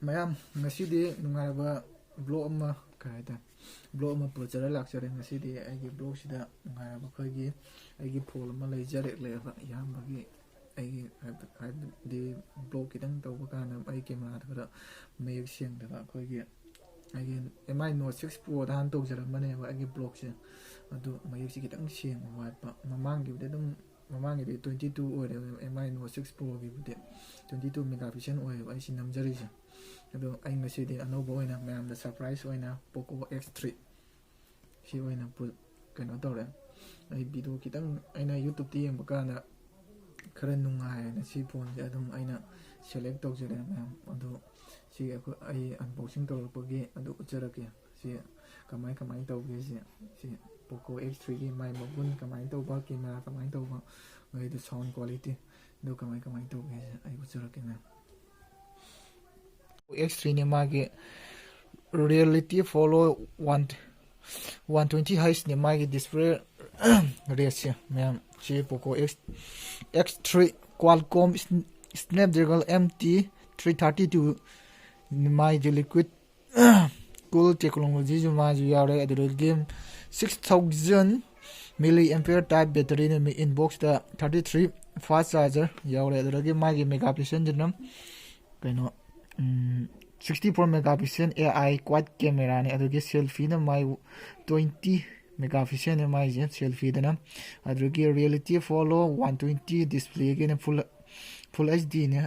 mayam ngasidi nungaiba blog ama kaida blog ama purchara lakchare ngasidi aigi blog sida nungaiba khagi aigi phol ama leijare leba yambagi aigi di blog kitang tawba kana ai camera thara mayek siang da khagi aigi mi note 6 pro da han tawjara mane ba aigi blog se adu mayek si kitang siang wa pa mamangi de dum mamangi de 22 ore mi note 6 pro gi de 22 megapixel ore ai sin namjari se ado ai ngasidi anauba oina mayam da surprise oina POCO X3 si oina pu kano tawre ai video kitang aina YouTube ti yengba kana khara nungai na si phone je adum aina select tawjare mayam ado si ai unboxing tawrapagi ado ucharake si kamai tawge si POCO X3 gi mai magun kamai tawba camera kamai tawba ngai the sound quality do kamai tawge ai ucharake na X3 ne magi reality follow 120 Hz ne magi display ratio ma'am chi POCO X3 Qualcomm Snapdragon MT 332 ne magi liquid cool technology ju ma ju yare adu game 6000 mAh type battery ne inbox da 33 fast charger yare adu magi megapixel jinam kaino 64 megapixel AI quad camera ne adugi selfie na mai 20 megapixel ne mai je selfie dana adugi reality follow 120 display ge ne full HD ne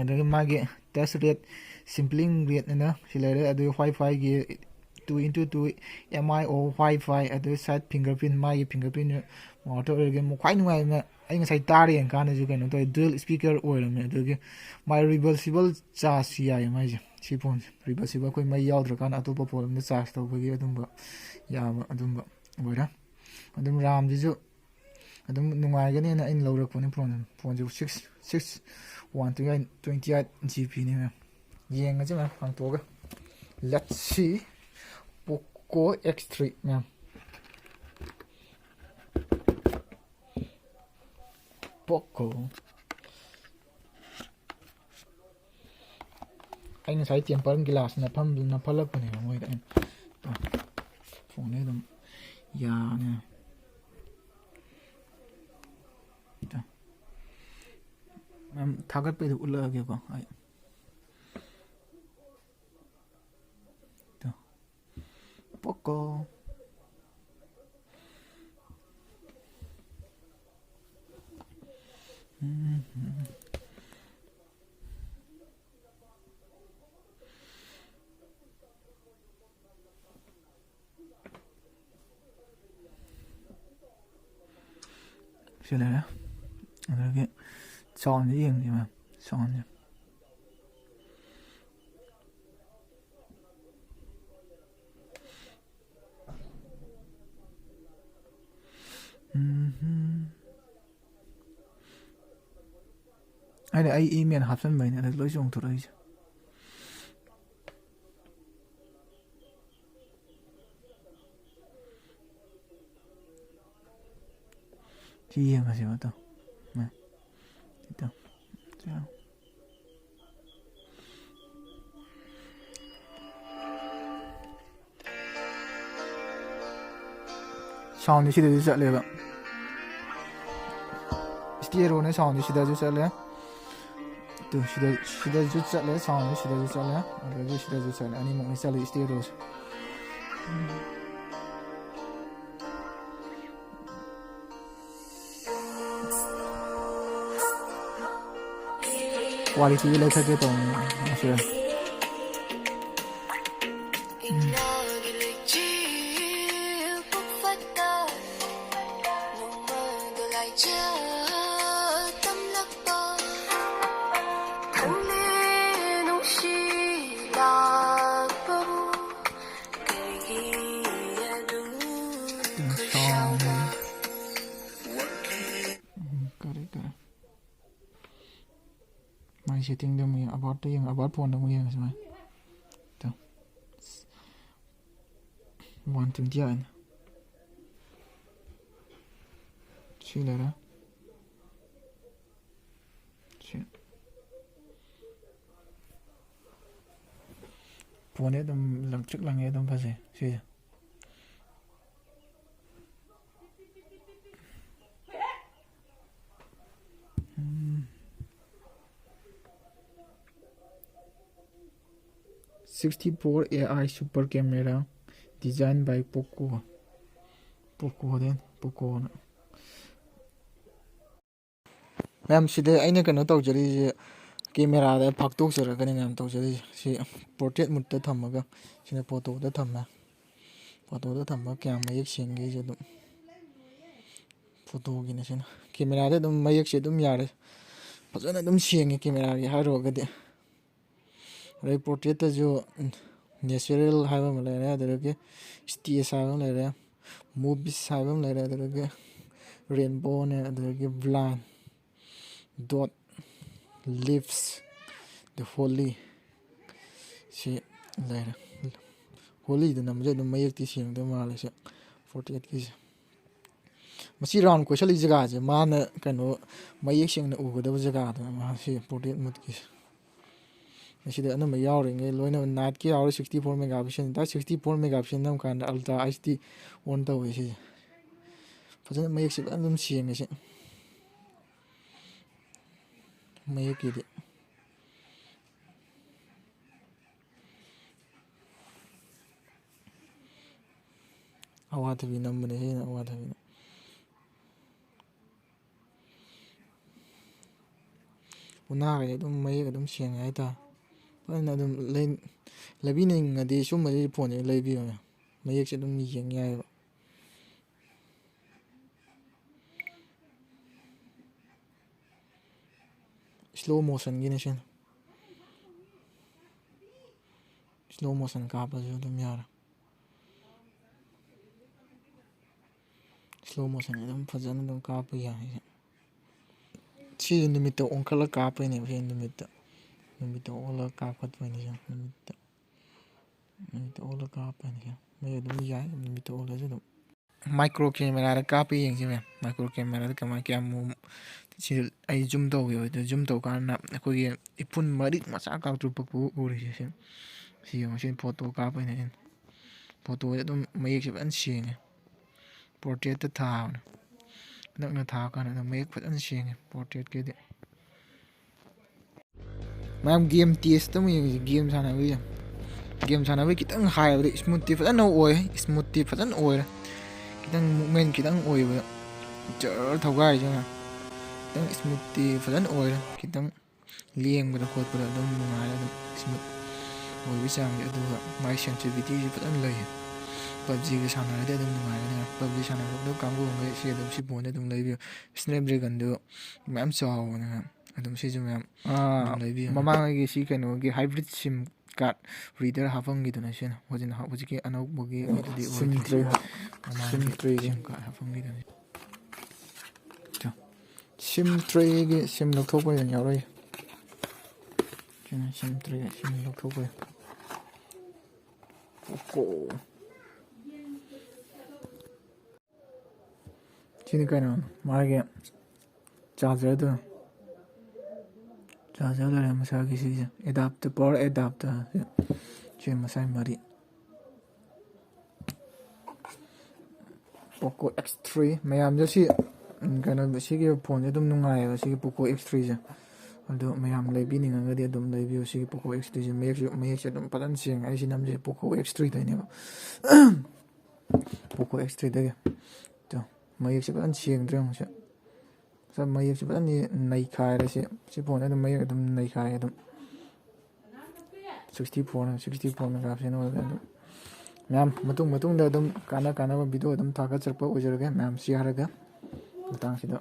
adugi magi test rate sampling rate na silare adu wi-fi ge 2x2 MIO wi-fi adu side fingerprint mai fingerprint motor ge mo khwai ngai na ai ngai tari en kana ju kano to dual speaker oil me adugi my reversible charge ya mai je si phone reversible koi mai yaudra kana atopa phone ne charge taw bagi adumba ya adumba boira adum ram ju adum nungai gani na in lawrak phone phone ju 128 GB ne yenga je ma phang to ga let's see POCO X3 ma'am POCO anh sai temper glass na phalak pane moi da phone ne dum ya ne ta am thagat pe ula ge ko ai ta POCO Silare adugi sound ji yeng ji ma sound ji ai email hapsan bai ne loi jong thurai ji yeng ma se ma to ma to ja sound ji de ja le ba stereo ne sound ji de ja le to shida ju ja le sound shida ju ja le adu shida ju ja le ani mo ne ja le stereo quality lấy cái tổng sure my setting them about the about phone them yang sai to 120 chi la ra chi ꯐꯣꯟꯁꯦ ꯑꯗꯨꯝ ꯂꯪꯇ꯭ꯔꯤꯛ ꯂꯪꯉꯦ ꯑꯗꯨꯝ ꯐꯖꯩ ꯁꯤꯁꯦ #64AI super camera designed by POCO मैम सिदे अने कनो तौजरी कैमेरा फाक्तोचरगने मैम तौजरी पोर्ट्रेट मुड थमग सिने फोटोद थम क्या मयक सेंगे फोटोगी सिना कैमेरा मयक से यारे फजन सेंगे कैमेरा की अरे पोर्ट्रेट नेचुरल है स्टेज है मूवीस है रेनबो ने blind dot lips the holy si laira holy the namje dum mayek ti sing de male se 48 ki masi round ko sali jaga je mana kano mayek sing na ugo da jaga da ma si 48 mut ki masi da anam yawring e loina night ki hour 64 megapixel da 64 megapixel nam kan ultra hd on ta we si fazana mayek se andum sing se mayek ki awat bi nam ne he awat bi una ga dum mayek dum sing ai ta na dum labi ning ade sum mari phone labi mayek se dum yeng yai slow motion gi ne shin slow motion ka pa jo dum yar slow motion dum fazan dum ka pa ya si nimit to onkala ka pa ne si nimit to ola ka khat pa ne nimit to ola ka pa ne me dum ya nimit to ola jo micro camera da ka pa yeng si me micro camera da kama kya mu si ai zoom to yo zoom to ka na ko ge ipun marik macha ka tu pa ku uri si yo sin photo ka pa ne photo dum mayek se ban sing portrait ta tha na tha ka na mayek phan sing portrait ke de मैम game test तम game सानाबी खितंग हाइबदे smoothie फजन ओय smoothie फजन ओय खितंग movement खितंग ओय जर थगाय जना खितंग स्मूथी फजन ओय खितंग लेंगबदा खोतबदा दम नुंगाय दम स्मूथ ओय बिचांग अदुगा माय सेंसिटिविटी फजन लय PUBG के सानादे दम नुंगाय ना PUBG सानादो कांगो ngै से दम सि फोन दम लैबि स्नैपड्रैगन दो मैम चाव ना adum si jum yam mamang gi si kano gi hybrid sim card reader hafang gi dona sin hojin ha hoji ki anau bogi di sim 3 sim card hafang gi dona sim 3 gi sim lok thok pa yaw roi sim 3 sim lok thok pa ko chini kana mage charger do charger la masa ki si adapter power adapter che masai mari POCO X3 mayam jo si kana si ki phone dum nungai ba si POCO X3 ja adu mayam leibi ning nga de dum leibi si POCO X3 je mayek se dum padan sing ai si nam je POCO X3 dai ne ba POCO X3 de to mayek se padan sing drang se sa mayek se padan ni nai khai ra se phone dum mayek dum nai khai dum 64 megapixel no dum ma'am मतुंग मतुंग दा दम काना काना video dum thaga chakpa ojaraga ma'am si haraga matang sida